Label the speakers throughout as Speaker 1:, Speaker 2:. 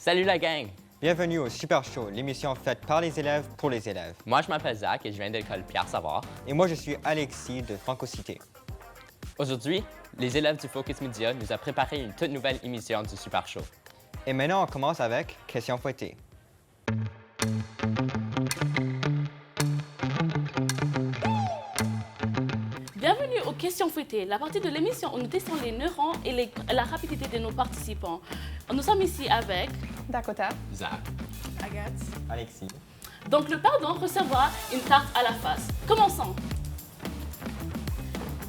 Speaker 1: Salut la gang!
Speaker 2: Bienvenue au Super Show, l'émission faite par les élèves pour les élèves.
Speaker 1: Moi, je m'appelle Zach et je viens de l'école Pierre-Savard.
Speaker 2: Et moi, je suis Alexis de Francocité.
Speaker 1: Aujourd'hui, les élèves du Focus Media nous ont préparé une toute nouvelle émission du Super Show.
Speaker 2: Et maintenant, on commence avec Questions fouettées.
Speaker 3: Bienvenue aux questions fouettées, la partie de l'émission où nous testons les neurones et la rapidité de nos participants. Nous sommes ici avec
Speaker 4: Dakota.
Speaker 1: Zach.
Speaker 4: Agathe.
Speaker 2: Alexis.
Speaker 3: Donc le perdant recevra une tarte à la face. Commençons.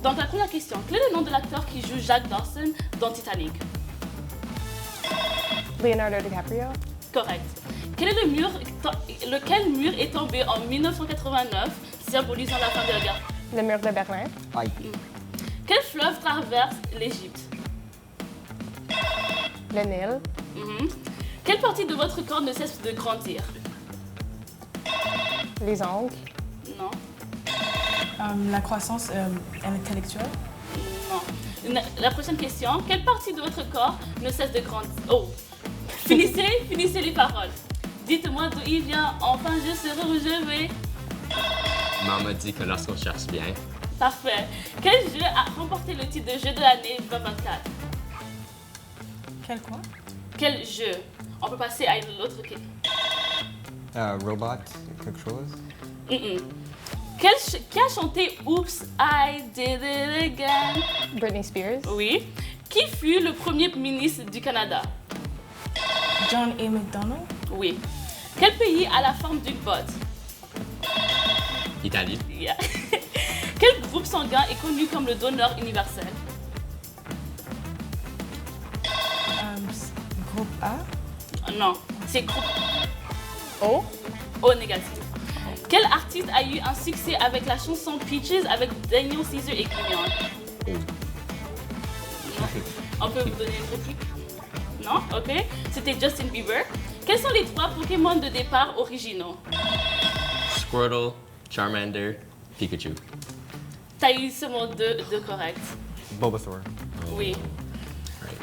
Speaker 3: Donc la première question, quel est le nom de l'acteur qui joue Jack Dawson dans Titanic?
Speaker 4: Leonardo DiCaprio.
Speaker 3: Correct. Lequel mur est tombé en 1989, symbolisant la fin de la guerre?
Speaker 4: Le mur de Berlin.
Speaker 2: Aïe.
Speaker 3: Quel fleuve traverse l'Égypte?
Speaker 4: Le Nil.
Speaker 3: Quelle partie de votre corps ne cesse de grandir?
Speaker 4: Les ongles.
Speaker 3: Non.
Speaker 5: La croissance intellectuelle.
Speaker 3: Non. La prochaine question. Quelle partie de votre corps ne cesse de grandir? Oh. Finissez les paroles. Dites-moi d'où il vient. Enfin, je serai où je vais.
Speaker 1: Maman dit que lorsqu'on cherche bien,
Speaker 3: Parfait. Quel jeu a remporté le titre de jeu de l'année 2024?
Speaker 5: Quel quoi?
Speaker 3: Quel jeu? On peut passer à une autre question.
Speaker 2: Robot, quelque chose.
Speaker 3: Qui a chanté Oops, I Did It Again?
Speaker 4: Britney Spears.
Speaker 3: Oui. Qui fut le premier ministre du Canada?
Speaker 5: John A. McDonald.
Speaker 3: Oui. Quel pays a la forme d'une botte?
Speaker 1: Italie,
Speaker 3: Yeah. Quel groupe sanguin est connu comme le donneur universel?
Speaker 5: Groupe A.
Speaker 3: Non, c'est groupe
Speaker 4: O.
Speaker 3: O négatif. Quel artiste a eu un succès avec la chanson Peaches avec Daniel Caesar et Guignon? On peut vous donner une réplique? Non? Ok. C'était Justin Bieber. Quels sont les 3 Pokémon de départ originaux?
Speaker 1: Squirtle, Charmander, Pikachu.
Speaker 3: T'as eu seulement deux corrects.
Speaker 2: Bulbasaur.
Speaker 3: Oui.
Speaker 1: Right.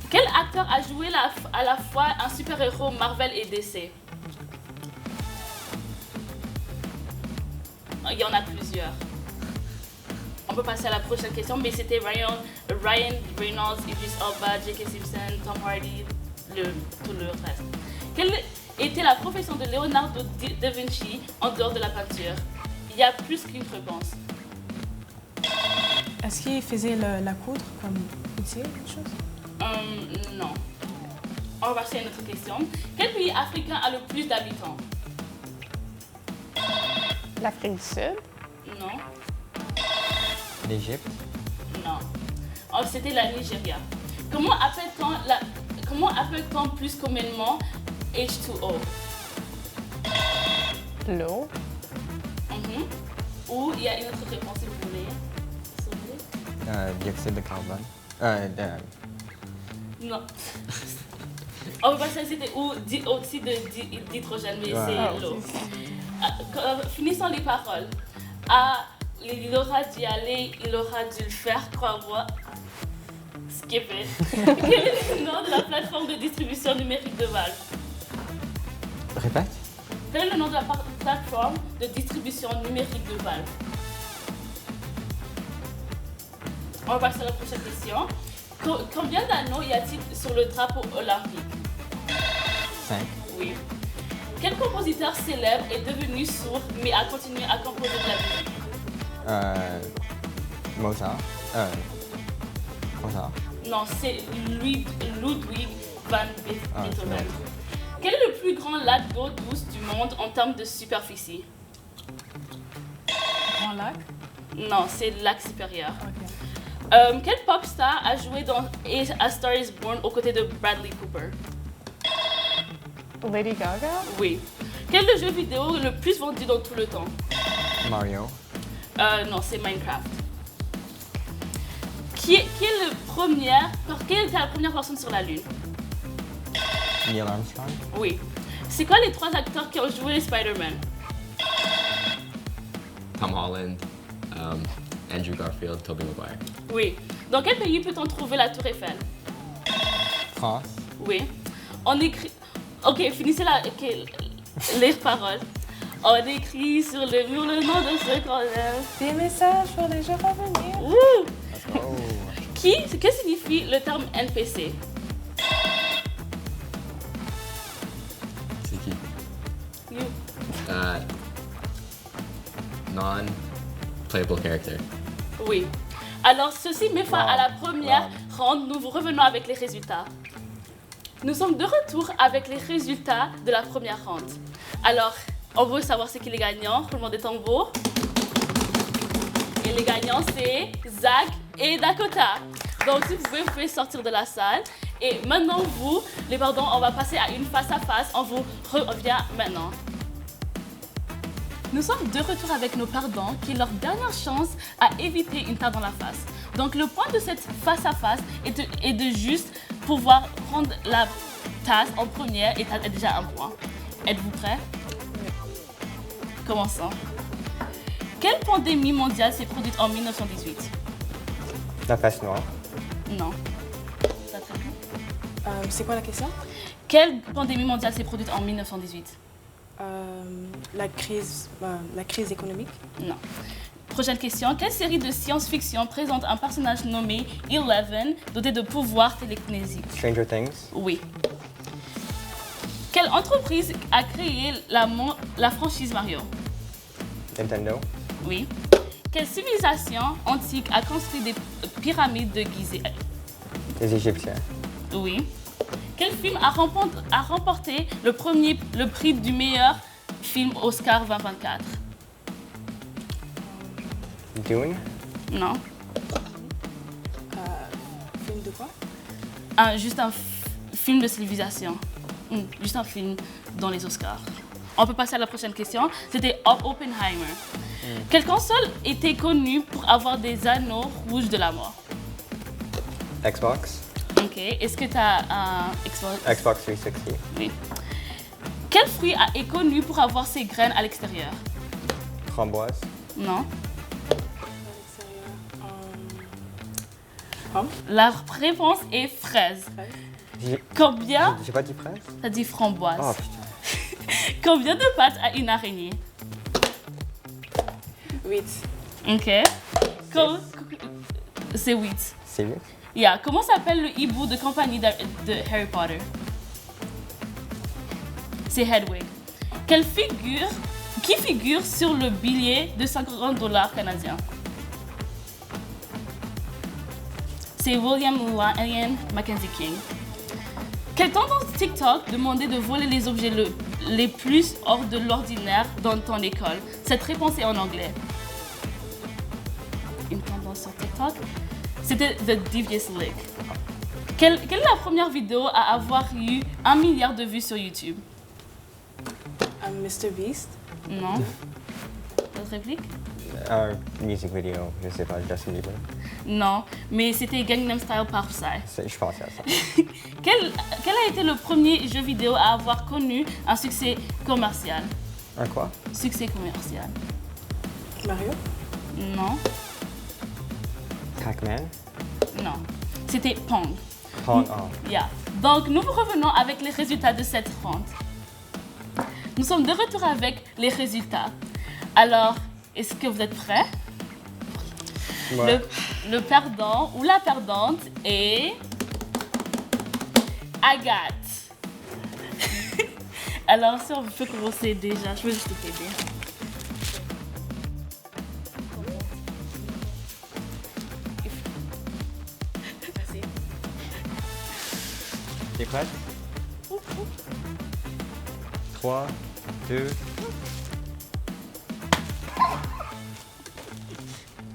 Speaker 3: Quel acteur a joué à la fois un super-héros Marvel et DC? Il y en a plusieurs. On peut passer à la prochaine question, mais c'était Ryan Reynolds, Idris Elba, J.K. Simpson, Tom Hardy, tout le reste. Quelle était la profession de Leonardo da Vinci en dehors de la peinture? Il y a plus qu'une réponse.
Speaker 5: Est-ce qu'il faisait la coudre comme outil, quelque chose?
Speaker 3: Non. On va passer à une autre question. Quel pays africain a le plus d'habitants?
Speaker 4: L'Afrique du Sud.
Speaker 3: Non.
Speaker 2: L'Égypte.
Speaker 3: Non. Oh, c'était la Nigeria. Comment appelle-t-on plus communément H2O?
Speaker 4: L'eau.
Speaker 3: Ou il y a une autre réponse si vous voulez. S'il vous plaît.
Speaker 2: Dioxyde de carbone.
Speaker 3: Non. On va passer, c'était oxyde d'hydrogène, mais c'est l'eau. Finissons les paroles. Il aura dû aller, il aura dû le faire, crois-moi. Skipper. Quel est le nom de la plateforme de distribution numérique de Valve?
Speaker 2: Répète.
Speaker 3: Quel est le nom de la plateforme de distribution numérique de Valve? On va passer à la prochaine question. Combien d'anneaux y a-t-il sur le drapeau olympique?
Speaker 2: 5.
Speaker 3: Oui. Quel compositeur célèbre est devenu sourd mais a continué à composer de la musique?
Speaker 2: Mozart. Mozart.
Speaker 3: Non, c'est Ludwig van Beethoven.
Speaker 2: vrai.
Speaker 3: Quel est le plus grand lac d'eau douce du monde en termes de superficie?
Speaker 5: Grand lac.
Speaker 3: Non, c'est le lac supérieur.
Speaker 5: Ok.
Speaker 3: Quel pop star a joué dans A Star is Born aux côtés de Bradley Cooper?
Speaker 4: Lady Gaga.
Speaker 3: Oui. Quel est le jeu vidéo le plus vendu dans tout le temps?
Speaker 2: Mario.
Speaker 3: Non, c'est Minecraft. Quelle était la première personne sur la Lune?
Speaker 2: Neil Armstrong.
Speaker 3: Oui. C'est quoi les 3 acteurs qui ont joué Spider-Man?
Speaker 1: Tom Holland, Andrew Garfield, Tobey Maguire.
Speaker 3: Oui. Dans quel pays peut-on trouver la Tour Eiffel?
Speaker 2: France.
Speaker 3: Oui. On écrit... Ok, finissez les paroles. On écrit sur le mur le nom de ce qu'on aime.
Speaker 5: Des messages pour les jours à venir.
Speaker 3: Ouh!
Speaker 2: Oh.
Speaker 3: Que signifie le terme NPC?
Speaker 1: C'est qui?
Speaker 3: You.
Speaker 1: Non-playable character.
Speaker 3: Oui. Alors, ceci met fin à la première ronde. Nous vous revenons avec les résultats. Nous sommes de retour avec les résultats de la première ronde. Alors, on veut savoir c'est qui les gagnants. Roulement des tambours. Et les gagnants, c'est Zach et Dakota. Donc, si vous pouvez sortir de la salle. Et maintenant, vous, les pardons, on va passer à une face-à-face. On vous revient maintenant. Nous sommes de retour avec nos perdants, qui est leur dernière chance à éviter une tarte dans la face. Donc, le point de cette face-à-face est de juste pouvoir prendre la tasse en première et tu as déjà un point. Êtes-vous prêts? Commençons. Quelle pandémie mondiale s'est produite en 1918?
Speaker 2: La face noire.
Speaker 3: Non. Ça te répond?
Speaker 5: C'est quoi la question?
Speaker 3: Quelle pandémie mondiale s'est produite en 1918?
Speaker 5: La crise économique.
Speaker 3: Non. Prochaine question. Quelle série de science-fiction présente un personnage nommé Eleven, doté de pouvoirs télékinésiques?
Speaker 2: Stranger Things.
Speaker 3: Oui. Quelle entreprise a créé la franchise Mario?
Speaker 2: Nintendo.
Speaker 3: Oui. Quelle civilisation antique a construit des pyramides de Gizeh?
Speaker 2: Les Égyptiens.
Speaker 3: Oui. Quel film a remporté le prix du meilleur film Oscar 2024?
Speaker 2: Dune.
Speaker 3: Non.
Speaker 5: Film de quoi?
Speaker 3: Juste un film de civilisation. Juste un film dans les Oscars. On peut passer à la prochaine question. C'était Oppenheimer. Quelle console était connue pour avoir des anneaux rouges de la mort?
Speaker 2: Xbox.
Speaker 3: Ok. Est-ce que tu as un Xbox?
Speaker 2: Xbox 360.
Speaker 3: Oui. Quel fruit est connu pour avoir ses graines à l'extérieur?
Speaker 2: Framboise.
Speaker 3: Non.
Speaker 5: Pomme.
Speaker 3: La réponse est fraise. Combien?
Speaker 2: J'ai pas dit fraise?
Speaker 3: T'as dit framboise.
Speaker 2: Oh putain.
Speaker 3: Combien de pattes a une araignée?
Speaker 5: 8.
Speaker 3: Ok. C'est 8.
Speaker 2: C'est 8.
Speaker 3: Yeah. Comment s'appelle le hibou de compagnie de Harry Potter? C'est Hedwig. Qui figure sur le billet de $50 canadiens? C'est William Lyon Mackenzie King. Quelle tendance TikTok demandait de voler les objets les plus hors de l'ordinaire dans ton école? Cette réponse est en anglais. Une tendance sur TikTok? C'était The Devious League. Quelle est la première vidéo à avoir eu 1 milliard de vues sur YouTube?
Speaker 5: Mr. Beast.
Speaker 3: Non. Votre réplique?
Speaker 2: Music vidéo, je sais pas, Justin Bieber.
Speaker 3: Non, mais c'était Gangnam Style par Psy.
Speaker 2: Je pensais à ça.
Speaker 3: Quel a été le premier jeu vidéo à avoir connu un succès commercial?
Speaker 2: Un quoi?
Speaker 3: Succès commercial.
Speaker 5: Mario.
Speaker 3: Non,
Speaker 2: Pac-Man?
Speaker 3: non. C'était Pong.
Speaker 2: Pong, oh.
Speaker 3: Yeah. Donc, nous revenons avec les résultats de cette ronde. Nous sommes de retour avec les résultats. Alors, est-ce que vous êtes prêts?
Speaker 2: Ouais.
Speaker 3: Le perdant ou la perdante est Agathe. Alors, si on peut commencer déjà, je veux juste t'aider.
Speaker 2: T'es prête? 3, 2...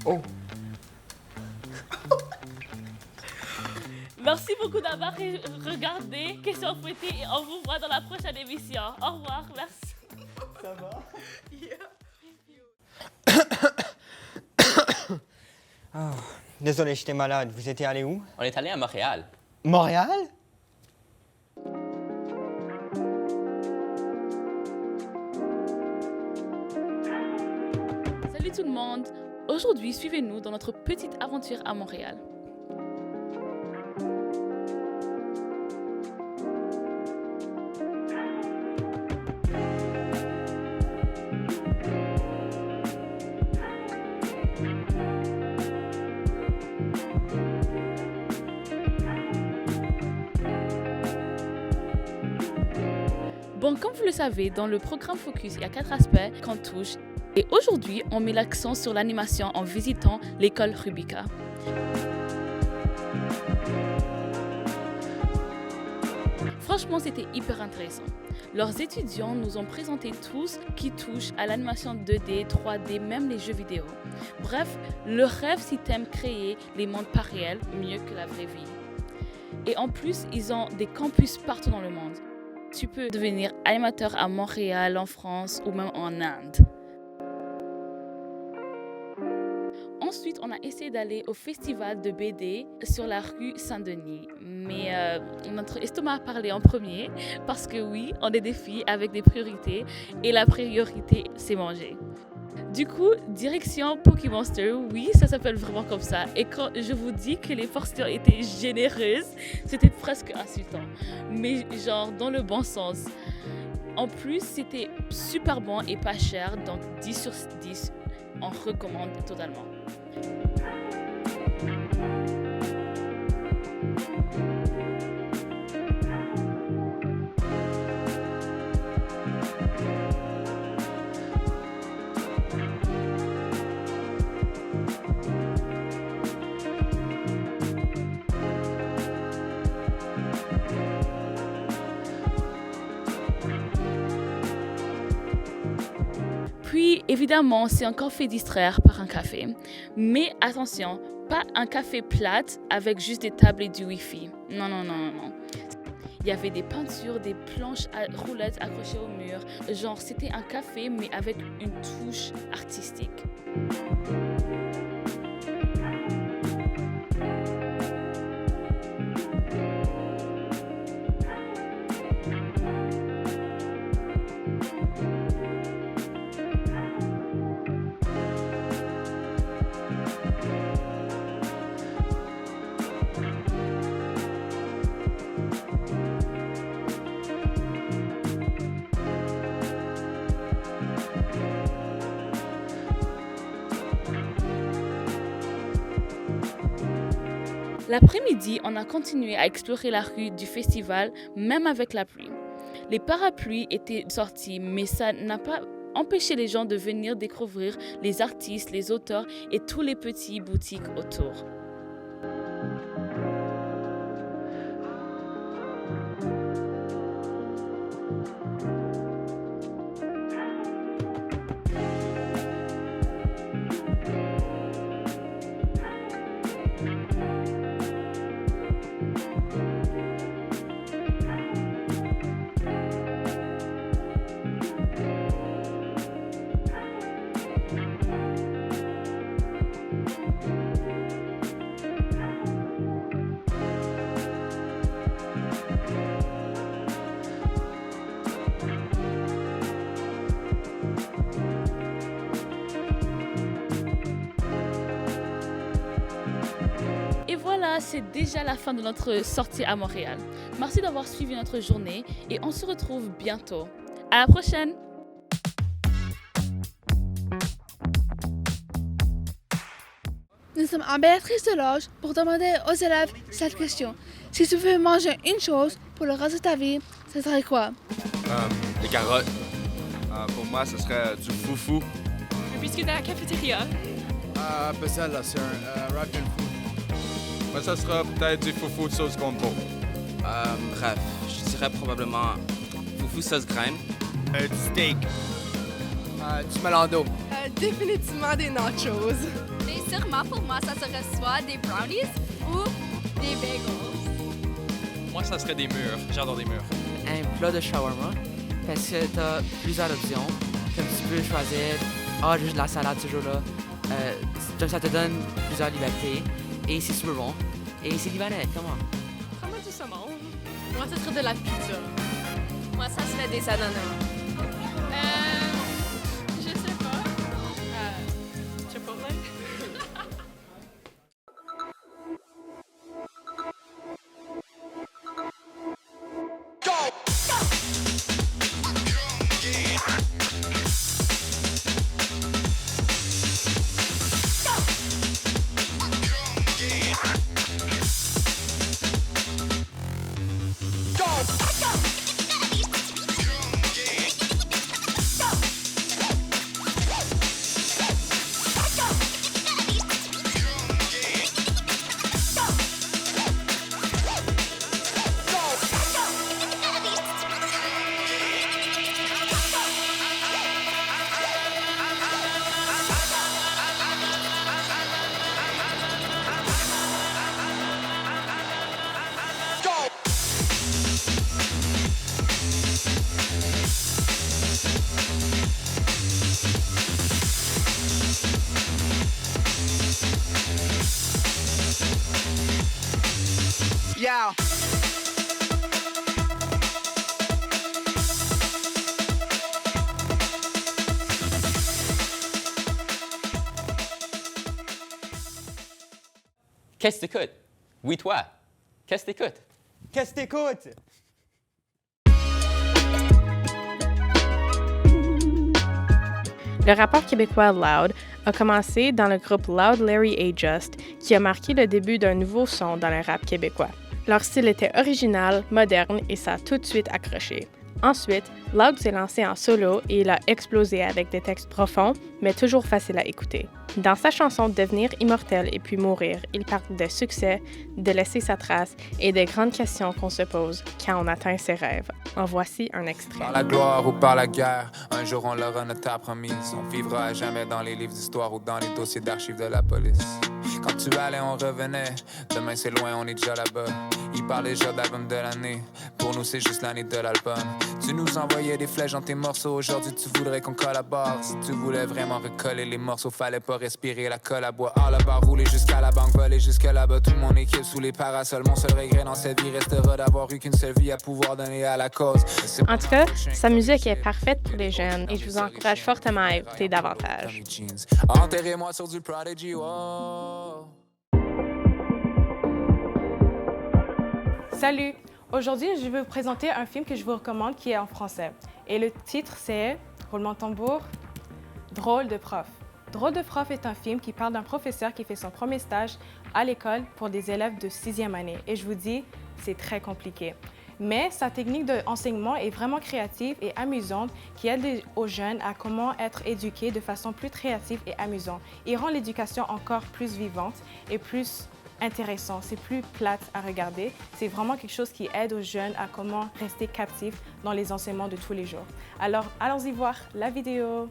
Speaker 2: Oh!
Speaker 3: Merci beaucoup d'avoir regardé Question fouettée et on vous voit dans la prochaine émission. Au revoir, merci.
Speaker 2: Ça va? Oh, désolé, j'étais malade. Vous étiez allé où?
Speaker 1: On est allé à Montréal.
Speaker 2: Montréal?
Speaker 3: Salut tout le monde. Aujourd'hui, suivez-nous dans notre petite aventure à Montréal. Bon, comme vous le savez, dans le programme Focus, il y a 4 aspects qu'on touche. Et aujourd'hui, on met l'accent sur l'animation en visitant l'école Rubica. Franchement, c'était hyper intéressant. Leurs étudiants nous ont présenté tout ce qui touche à l'animation 2D, 3D, même les jeux vidéo. Bref, le rêve si t'aimes créer les mondes pas réels mieux que la vraie vie. Et en plus, ils ont des campus partout dans le monde. Tu peux devenir animateur à Montréal, en France ou même en Inde. Ensuite, on a essayé d'aller au festival de BD sur la rue Saint-Denis. Mais notre estomac a parlé en premier parce que oui, on est des filles avec des priorités et la priorité, c'est manger. Du coup, direction Pokémonster, oui, ça s'appelle vraiment comme ça. Et quand je vous dis que les portions étaient généreuses, c'était presque insultant. Mais genre dans le bon sens. En plus, c'était super bon et pas cher, donc 10 sur 10, on recommande totalement. Puis, évidemment, c'est encore fait distraire par un café. Mais attention, pas un café plate avec juste des tables et du Wi-Fi. Non. Il y avait des peintures, des planches à roulettes accrochées au mur. Genre, c'était un café, mais avec une touche artistique. L'après-midi, on a continué à explorer la rue du festival, même avec la pluie. Les parapluies étaient sortis, mais ça n'a pas empêché les gens de venir découvrir les artistes, les auteurs et tous les petits boutiques autour. Et voilà, c'est déjà la fin de notre sortie à Montréal. Merci d'avoir suivi notre journée et on se retrouve bientôt. À la prochaine!
Speaker 6: Nous sommes à Béatrice Deloge pour demander aux élèves cette question. Si tu veux manger une chose pour le reste de ta vie, ce serait quoi?
Speaker 7: Des carottes. Pour moi, ce serait du foufou.
Speaker 8: Un biscuit de la cafétéria.
Speaker 9: Ben celle-là, c'est un wrap d'une food.
Speaker 7: Moi, ça sera peut-être du foufou de sauce gombo.
Speaker 10: Bref, je dirais probablement foufou sauce graine.
Speaker 9: Du steak. Du melando.
Speaker 11: Définitivement des nachos.
Speaker 12: Et sûrement pour moi, ça serait soit des brownies ou des bagels.
Speaker 13: Moi, ça serait des mûres. J'adore des mûres.
Speaker 14: Un plat de shawarma, parce que t'as plusieurs options. Comme tu peux choisir, juste de la salade ce jour-là. Ça te donne plusieurs libertés. Et c'est super bon. Et c'est libanais, comment?
Speaker 8: Prends-moi du saumon.
Speaker 11: Moi, ça serait de la pizza.
Speaker 12: Moi, ça serait des ananas.
Speaker 8: Je sais pas. Chipotle.
Speaker 1: Qu'est-ce que t'écoutes? Oui, toi. Qu'est-ce que t'écoutes?
Speaker 2: Qu'est-ce que t'écoutes?
Speaker 15: Le rappeur québécois Loud a commencé dans le groupe Loud, Larry et Just, qui a marqué le début d'un nouveau son dans le rap québécois. Leur style était original, moderne et ça a tout de suite accroché. Ensuite, Loud s'est lancé en solo et il a explosé avec des textes profonds, mais toujours faciles à écouter. Dans sa chanson Devenir immortel et puis mourir, il parle de succès, de laisser sa trace et des grandes questions qu'on se pose quand on atteint ses rêves. En voici un extrait.
Speaker 16: Par la gloire ou par la guerre, un jour on leur a notre promise. On vivra à jamais dans les livres d'histoire ou dans les dossiers d'archives de la police. Quand tu allais, on revenait. Demain c'est loin, on est déjà là-bas. Ils parlent déjà d'album de l'année. Pour nous, c'est juste l'année de l'album. Tu nous envoyais des flèches dans tes morceaux. Aujourd'hui, tu voudrais qu'on collabore. Si tu voulais vraiment recoller les morceaux, fallait pas respirer la colle à bois. À la barre, rouler jusqu'à la banque, voler jusque là-bas. Toute mon équipe sous les parasols. Mon seul regret dans cette vie restera d'avoir eu qu'une seule vie à pouvoir donner à la cause.
Speaker 15: En tout cas, sa musique est parfaite pour les jeunes et je vous encourage fortement à écouter davantage.
Speaker 16: Enterrez-moi sur du Prodigy, oh.
Speaker 5: Salut! Aujourd'hui, je vais vous présenter un film que je vous recommande qui est en français. Et le titre, c'est, roulement de tambour, Drôle de prof. Drôle de prof est un film qui parle d'un professeur qui fait son premier stage à l'école pour des élèves de 6e année. Et je vous dis, c'est très compliqué. Mais sa technique d'enseignement est vraiment créative et amusante qui aide aux jeunes à comment être éduqués de façon plus créative et amusante. Il rend l'éducation encore plus vivante et plus intéressant, c'est plus plate à regarder. C'est vraiment quelque chose qui aide aux jeunes à comment rester captifs dans les enseignements de tous les jours. Alors, allons-y voir la vidéo.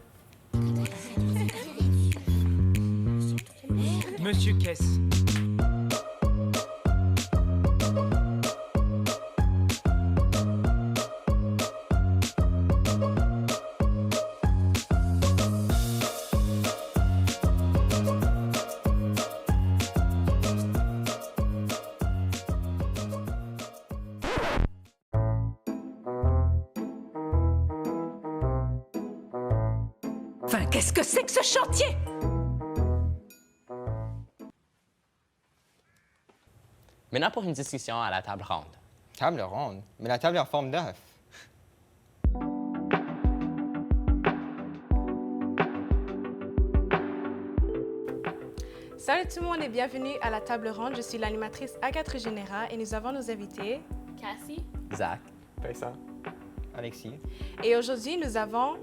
Speaker 17: Monsieur Kess.
Speaker 18: Enfin, qu'est-ce que c'est que ce chantier?
Speaker 1: Maintenant pour une discussion à la table ronde.
Speaker 2: Table ronde? Mais la table est en forme d'œuf.
Speaker 5: Salut tout le monde et bienvenue à la table ronde. Je suis l'animatrice Agathe Régénéra et nous avons nos invités
Speaker 3: Cassie,
Speaker 1: Zach,
Speaker 2: Vincent, Alexis.
Speaker 5: Et aujourd'hui, nous avons...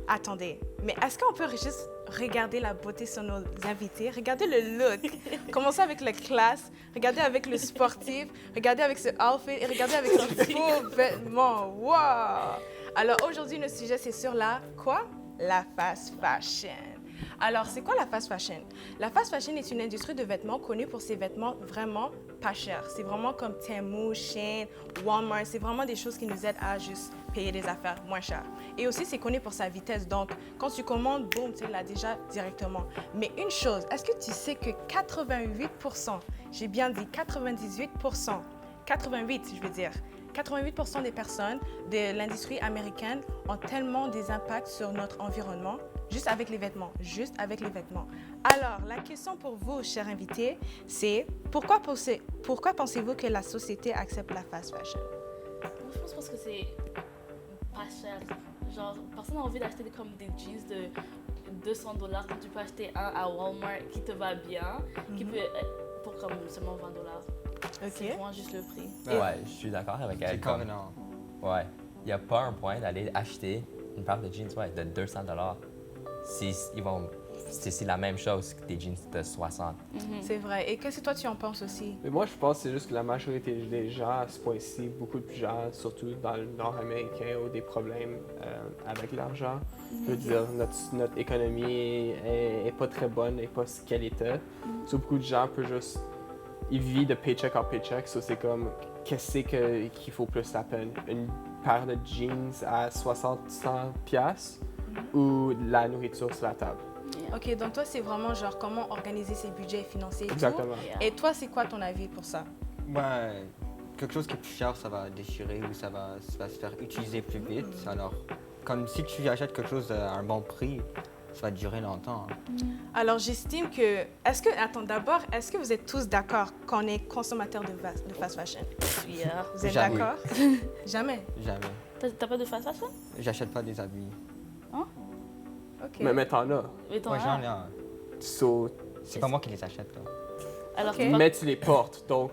Speaker 5: Attendez, mais est-ce qu'on peut juste regarder la beauté sur nos invités? Regardez le look. Commencez avec la classe, regardez avec le sportif, regardez avec ce outfit et regardez avec son beau vêtement. Wow! Alors aujourd'hui, notre sujet, c'est sur la quoi? La fast fashion. Alors, c'est quoi la fast fashion? La fast fashion est une industrie de vêtements connue pour ses vêtements vraiment pas chers. C'est vraiment comme Temu, Shein, Walmart. C'est vraiment des choses qui nous aident à juste payer des affaires moins chères. Et aussi, c'est connu pour sa vitesse. Donc, quand tu commandes, boum, tu l'as déjà directement. Mais une chose, est-ce que tu sais que 88%, j'ai bien dit 98%, 88 je veux dire, 88% des personnes de l'industrie américaine ont tellement des impacts sur notre environnement, juste avec les vêtements, Alors, la question pour vous, chers invités, c'est pourquoi pensez-vous que la société accepte la fast fashion?
Speaker 3: Je pense que c'est pas cher. Genre, personne n'a envie d'acheter comme des jeans de $200 quand tu peux acheter un à Walmart qui te va bien, qui peut pour comme seulement $20. C'est vraiment juste le prix.
Speaker 1: Ouais, je suis d'accord avec elle. Ouais, il n'y a pas un point d'aller acheter une paire de jeans de $200. C'est la même chose que des jeans de 60.
Speaker 5: C'est vrai. Et qu'est-ce que toi tu en penses aussi?
Speaker 19: Mais moi, je pense que c'est juste que la majorité des gens à ce point-ci, beaucoup de gens, surtout dans le nord américain, ont des problèmes avec l'argent. Je veux dire, notre économie est pas très bonne, n'est pas ce qu'elle était. Beaucoup de gens peuvent juste... Ils vivent de paycheck en paycheck, so c'est comme, qu'est-ce qu'il faut plus la peine? Une paire de jeans à 60-100$ ou de la nourriture sur la table?
Speaker 5: OK, donc toi, c'est vraiment genre comment organiser ses budgets financiers et
Speaker 19: Exactement.
Speaker 5: tout. Et toi, c'est quoi ton avis pour ça?
Speaker 2: Ouais, quelque chose qui est plus cher, ça va déchirer ou ça va se faire utiliser plus vite. Alors, comme si tu achètes quelque chose à un bon prix, ça va durer longtemps.
Speaker 5: Alors, j'estime que... Attends, est-ce que vous êtes tous d'accord qu'on est consommateur de fast fashion?
Speaker 3: Yeah.
Speaker 5: Vous êtes
Speaker 2: Jamais.
Speaker 5: d'accord? Jamais?
Speaker 2: Jamais.
Speaker 3: T'as pas de fast fashion?
Speaker 2: J'achète pas des habits.
Speaker 3: Hein?
Speaker 5: OK.
Speaker 19: Mais t'en as.
Speaker 3: Mais t'en
Speaker 2: Ouais,
Speaker 3: as.
Speaker 2: j'en ai un.
Speaker 19: So,
Speaker 2: C'est pas moi qui les achète, là.
Speaker 3: Alors,
Speaker 19: mais tu les portes, donc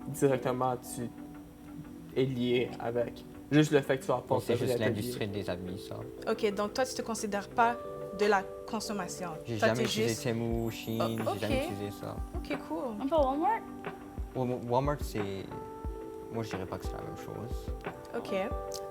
Speaker 19: directement, tu es lié avec. Juste le fait que tu vas
Speaker 2: Bon,
Speaker 19: porter.
Speaker 2: c'est juste l'industrie des habits, ça.
Speaker 5: OK, donc toi, tu te considères pas de la consommation.
Speaker 2: J'ai
Speaker 5: Toi,
Speaker 2: jamais
Speaker 5: t'es
Speaker 2: utilisé
Speaker 5: juste...
Speaker 2: Temu, Shein,
Speaker 5: Oh,
Speaker 2: j'ai jamais
Speaker 5: ok.
Speaker 2: utilisé ça.
Speaker 5: OK, cool.
Speaker 3: Un peu Walmart?
Speaker 2: Walmart, c'est... Moi, je dirais pas que c'est la même chose.
Speaker 5: OK.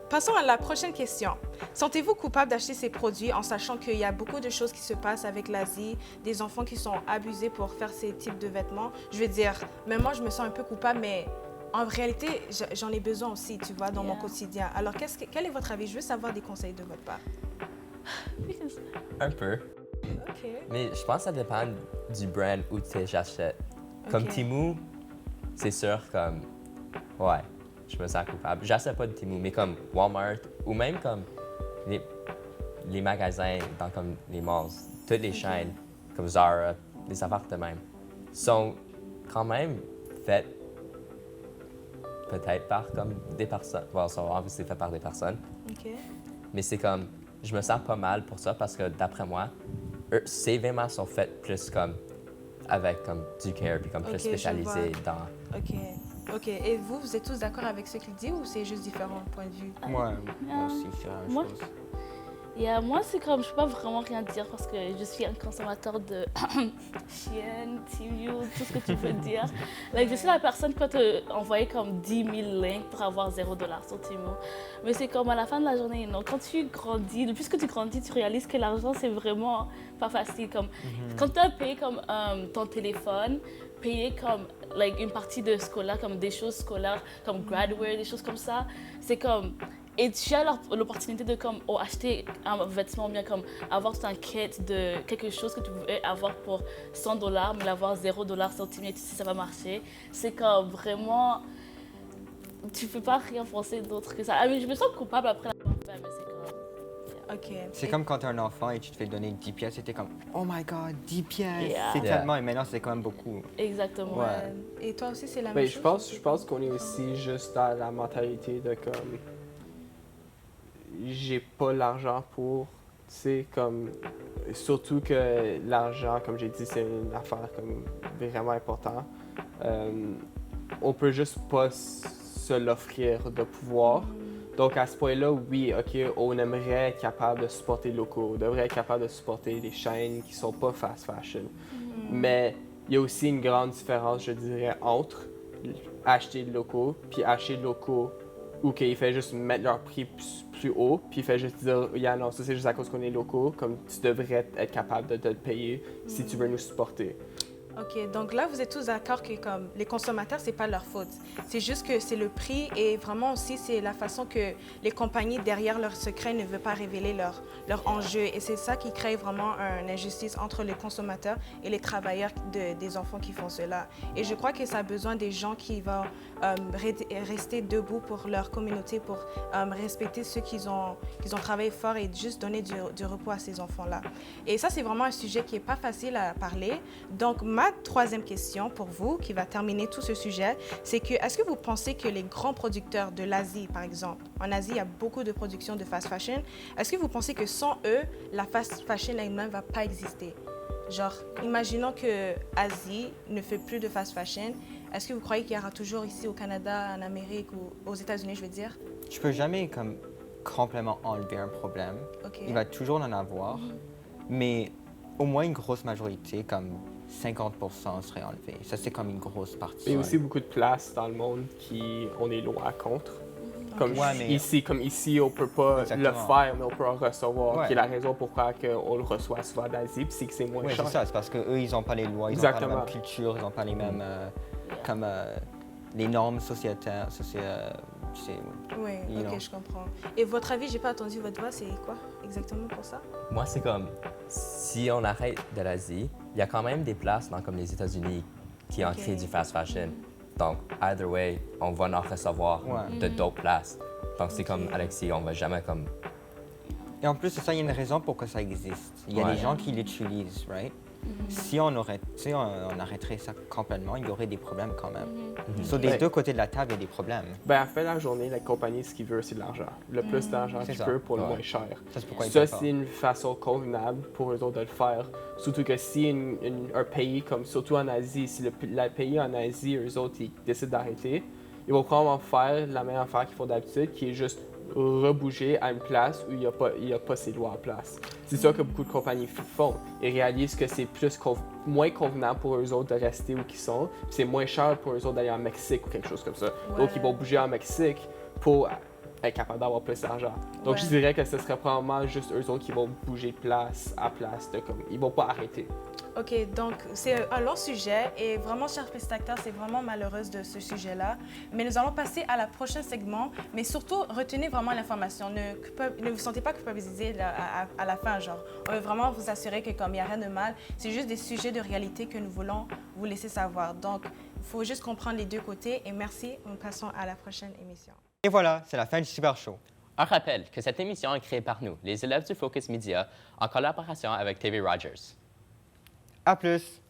Speaker 5: Passons à la prochaine question. Sentez-vous coupable d'acheter ces produits en sachant qu'il y a beaucoup de choses qui se passent avec l'Asie, des enfants qui sont abusés pour faire ces types de vêtements? Je veux dire, même moi, je me sens un peu coupable, mais en réalité, j'en ai besoin aussi, tu vois, dans mon quotidien. Alors, quel est votre avis? Je veux savoir des conseils de votre part.
Speaker 1: Un peu.
Speaker 5: OK.
Speaker 1: Mais je pense que ça dépend du brand où j'achète. Comme
Speaker 5: Ok.
Speaker 1: Temu, c'est sûr, comme... Ouais, je me sens coupable. J'achète pas de Temu, mais comme Walmart ou même comme les magasins dans comme les malls, toutes les chaînes, comme Zara, les affaires de même, sont quand même faites peut-être par comme des personnes. Bon, c'est fait par des personnes.
Speaker 5: OK.
Speaker 1: Mais c'est comme, je me sens pas mal pour ça parce que d'après moi, ces vêtements sont faits plus comme, avec comme du care puis comme plus
Speaker 5: Ok, je
Speaker 1: spécialisé
Speaker 5: vois.
Speaker 1: dans...
Speaker 5: OK. OK. Et vous êtes tous d'accord avec ce qu'il dit ou c'est juste différents points de vue?
Speaker 2: Moi aussi, je dirais la même
Speaker 3: Moi,
Speaker 2: chose.
Speaker 3: Moi, c'est comme, je peux pas vraiment rien dire parce que je suis un consommateur de Shein, Temu, tout ce que tu veux dire. Like, je suis la personne qui va te envoyer comme 10 000 links pour avoir $0 sur Temu. Mais c'est comme à la fin de la journée, non. Quand tu grandis, le plus que tu grandis, tu réalises que l'argent, c'est vraiment pas facile. Comme, quand tu as payé comme ton téléphone, payer comme une partie de scolaire, comme des choses scolaires, comme gradwear, des choses comme ça, c'est comme... Et tu as l'opportunité de comme, acheter un vêtement, bien comme avoir toute un kit de quelque chose que tu veux avoir pour $100, mais l'avoir $0 sur Temu, tu sais ça va marcher. C'est comme vraiment, tu peux pas rien penser d'autre que ça. Ah, mais je me sens coupable après l'avoir fait, mais c'est comme...
Speaker 5: OK.
Speaker 2: C'est comme quand t'es un enfant et tu te fais donner 10 pièces et t'es comme « Oh my God, 10 pièces!
Speaker 3: Yeah.
Speaker 2: C'est
Speaker 1: Yeah.
Speaker 2: tellement... » Et maintenant, c'est quand même beaucoup.
Speaker 3: Exactement.
Speaker 2: Ouais.
Speaker 5: Et toi aussi, c'est la
Speaker 19: Mais
Speaker 5: même chose?
Speaker 19: je pense qu'on est aussi juste dans la mentalité de comme j'ai pas l'argent pour, tu sais, comme surtout que l'argent, comme j'ai dit, c'est une affaire comme vraiment importante. On peut juste pas se l'offrir de pouvoir. Donc à ce point-là, oui, ok, on aimerait être capable de supporter les locaux, on devrait être capable de supporter des chaînes qui sont pas fast fashion. Mais il y a aussi une grande différence, je dirais, entre acheter de locaux puis acheter de locaux où qu'il fait juste mettre leur prix plus haut, puis il fait juste dire « Yeah, non, ça c'est juste à cause qu'on est locaux, comme tu devrais être capable de te le payer si tu veux nous supporter. »
Speaker 5: OK, donc là, vous êtes tous d'accord que comme les consommateurs, c'est pas leur faute. C'est juste que c'est le prix et vraiment aussi, c'est la façon que les compagnies, derrière leur secret, ne veulent pas révéler leur enjeu. Et c'est ça qui crée vraiment une injustice entre les consommateurs et les travailleurs des enfants qui font cela. Et je crois que ça a besoin des gens qui vont rester debout pour leur communauté, pour respecter ceux qui ont travaillé fort et juste donner du repos à ces enfants-là. Et ça, c'est vraiment un sujet qui n'est pas facile à parler. Donc, ma troisième question pour vous, qui va terminer tout ce sujet, c'est que est-ce que vous pensez que les grands producteurs de l'Asie, par exemple, en Asie, il y a beaucoup de production de fast fashion, est-ce que vous pensez que sans eux, la fast fashion elle-même ne va pas exister? Genre, imaginons que Asie ne fait plus de fast fashion, est-ce que vous croyez qu'il y aura toujours ici au Canada, en Amérique ou aux États-Unis, je veux dire?
Speaker 2: Je peux jamais comme complètement enlever un problème.
Speaker 5: OK.
Speaker 2: Il va toujours en avoir, mais au moins une grosse majorité, comme 50% serait enlevé. Ça, c'est comme une grosse partie.
Speaker 19: Il y a aussi beaucoup de places dans le monde qui on est loin contre. Comme
Speaker 2: Ouais, mais-
Speaker 19: ici, on peut pas
Speaker 2: Exactement.
Speaker 19: le faire, mais on peut en recevoir,
Speaker 2: Ouais.
Speaker 19: qui est la raison pourquoi on le reçoit souvent d'Asie, puis c'est que c'est moins
Speaker 2: Oui,
Speaker 19: cher.
Speaker 2: c'est ça. C'est parce qu'eux, ils n'ont pas les lois, ils n'ont pas la
Speaker 19: Exactement.
Speaker 2: même culture, ils n'ont pas les mêmes... comme les normes sociétaires, tu sais...
Speaker 5: Oui,
Speaker 2: you
Speaker 5: OK,
Speaker 2: know.
Speaker 5: je comprends. Et votre avis, j'ai pas entendu votre voix, c'est quoi exactement pour ça?
Speaker 1: Moi, c'est comme, si on arrête de l'Asie, il y a quand même des places dans comme les États-Unis qui en créent du fast fashion. Donc, either way, on va en recevoir
Speaker 2: Ouais.
Speaker 1: de d'autres places. Donc, c'est comme Alexis, on va jamais comme
Speaker 2: Et en plus de ça, il y a une raison pour que ça existe. Il y a
Speaker 1: Ouais.
Speaker 2: des gens qui l'utilisent, right? Si on arrêterait ça complètement, il y aurait des problèmes quand même. Sur des
Speaker 19: Ouais.
Speaker 2: deux côtés de la table, il y a des problèmes.
Speaker 19: Ben, à la fin de la journée, la compagnie, ce qu'il veut, c'est de l'argent. Le plus d'argent
Speaker 2: C'est
Speaker 19: tu
Speaker 2: ça.
Speaker 19: peux pour le
Speaker 2: Ouais.
Speaker 19: moins cher.
Speaker 2: Ça, c'est pourquoi ils
Speaker 19: Ça,
Speaker 2: peuvent pas.
Speaker 19: c'est une façon convenable pour eux autres de le faire. Surtout que si un pays, comme surtout en Asie, si le pays en Asie, eux autres, ils décident d'arrêter, ils vont probablement faire la même affaire qu'ils font d'habitude, qui est juste rebouger à une place où il n'y a pas ces lois en place. C'est ça que beaucoup de compagnies font. Ils réalisent que c'est moins convenable pour eux autres de rester où ils sont, puis c'est moins cher pour eux autres d'aller en Mexique ou quelque chose comme ça. Donc, ils vont bouger en Mexique pour être capable d'avoir plus d'argent. Donc, je dirais que ce serait probablement juste eux autres qui vont bouger de place à place. Ils vont pas arrêter.
Speaker 5: OK, donc c'est un long sujet et vraiment, chers spectateurs, c'est vraiment malheureuse de ce sujet-là. Mais nous allons passer à la prochaine segment, mais surtout, retenez vraiment l'information. Ne vous sentez pas culpabilisé à la fin, genre. On veut vraiment vous assurer que comme il n'y a rien de mal, c'est juste des sujets de réalité que nous voulons vous laisser savoir. Donc, il faut juste comprendre les deux côtés et merci. Nous passons à la prochaine émission.
Speaker 2: Et voilà, c'est la fin du Super Show.
Speaker 1: Un rappel que cette émission est créée par nous, les élèves du Focus Media, en collaboration avec TV Rogers.
Speaker 2: À plus!